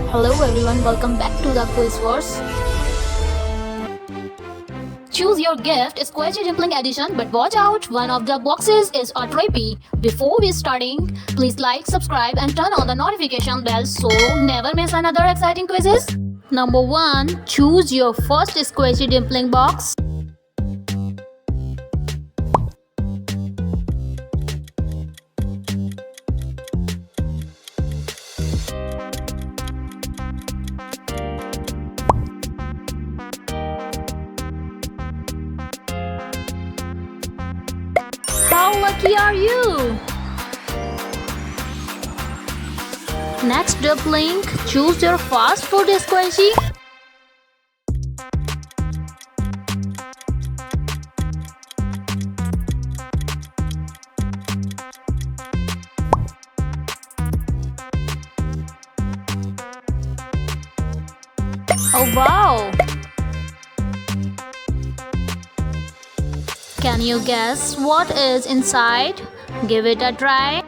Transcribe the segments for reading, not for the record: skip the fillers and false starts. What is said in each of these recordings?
Hello everyone, welcome back to the Quiz Wars. Choose your gift, Squishy Dumpling edition, but watch out, one of the boxes is a trippy. Before we starting, please like, subscribe and turn on the notification bell so never miss another exciting quizzes. Number 1. Choose your first Squishy Dumpling box. How lucky are you? Next dumpling, choose your fast food squishy. Oh wow! Can you guess what is inside? Give it a try.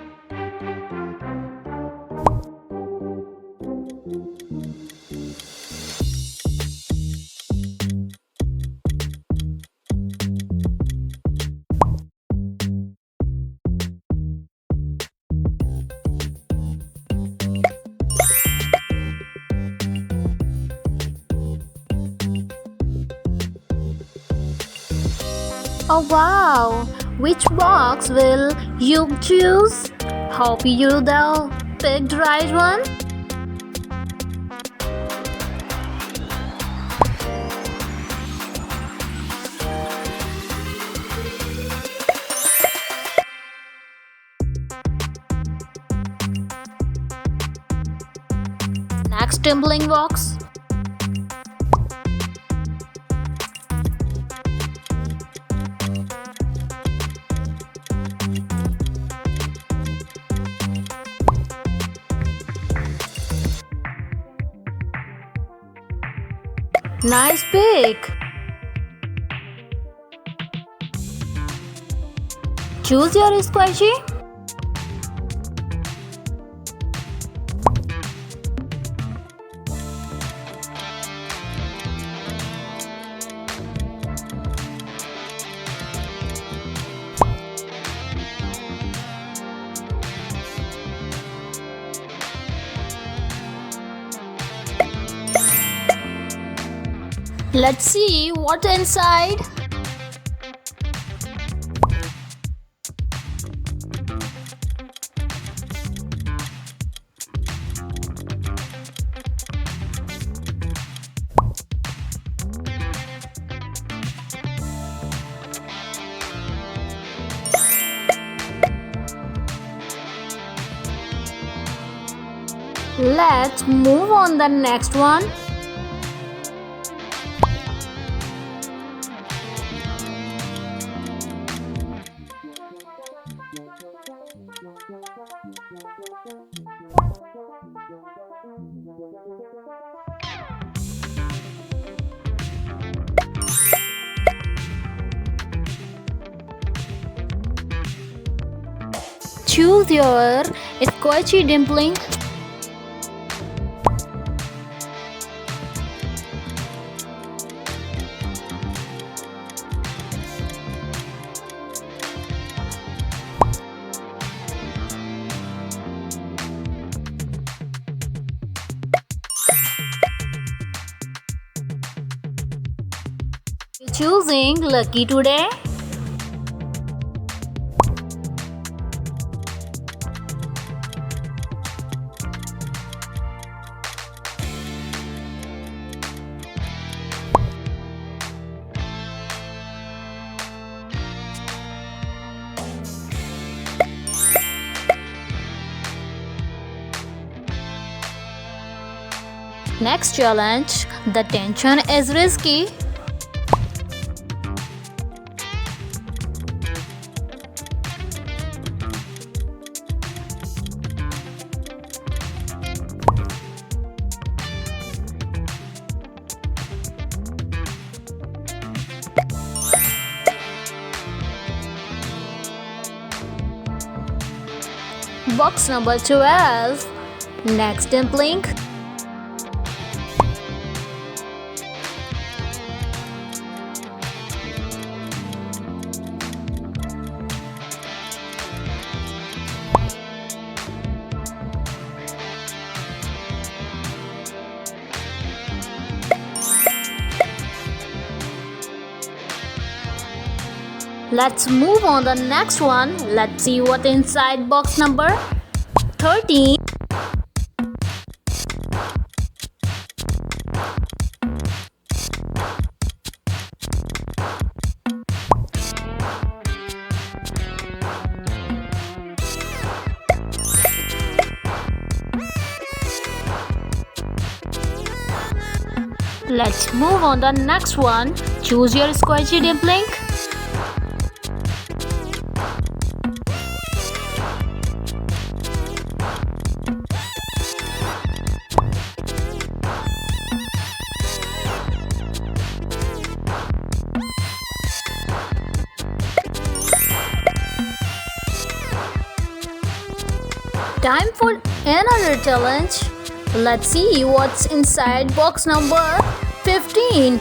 Oh wow! Which box will you choose? Hope you the picked right one. Next dumpling box. Nice pick! Choose your squishy. Let's see what's inside. Let's move on the next one. Choose your Squishy Dumpling. Choosing lucky today. Next challenge, the tension is risky. Box number 12. Next dumpling. Let's move on the next one. Let's see what inside box number 13. Let's move on the next one. Choose your Squishy Dumpling. Time for another challenge. Let's see what's inside box number 15.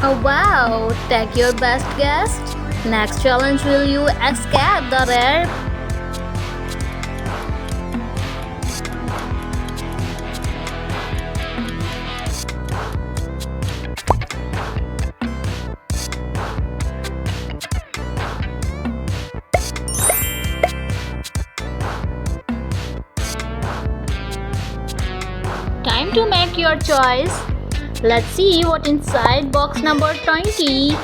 Oh wow, take your best guess. Next challenge, will you escape the rare? Time to make your choice. Let's see what inside box number 20.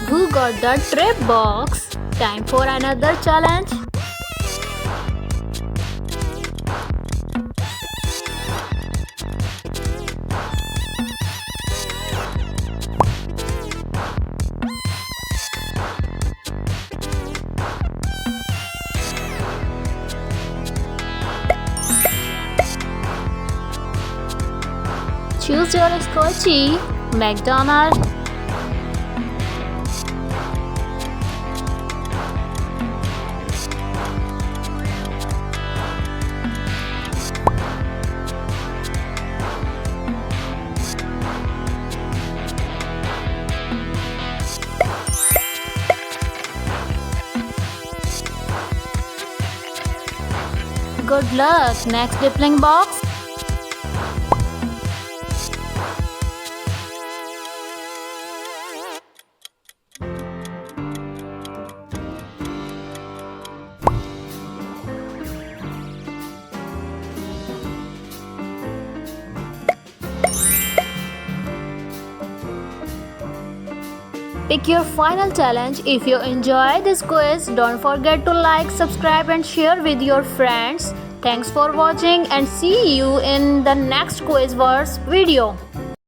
Who got the trip box? Time for another challenge. Choose your Squishy. McDonald's. Good luck. Next dumpling box. Pick your final challenge. If you enjoyed this quiz, don't forget to like, subscribe and share with your friends. Thanks for watching and see you in the next Quizverse video.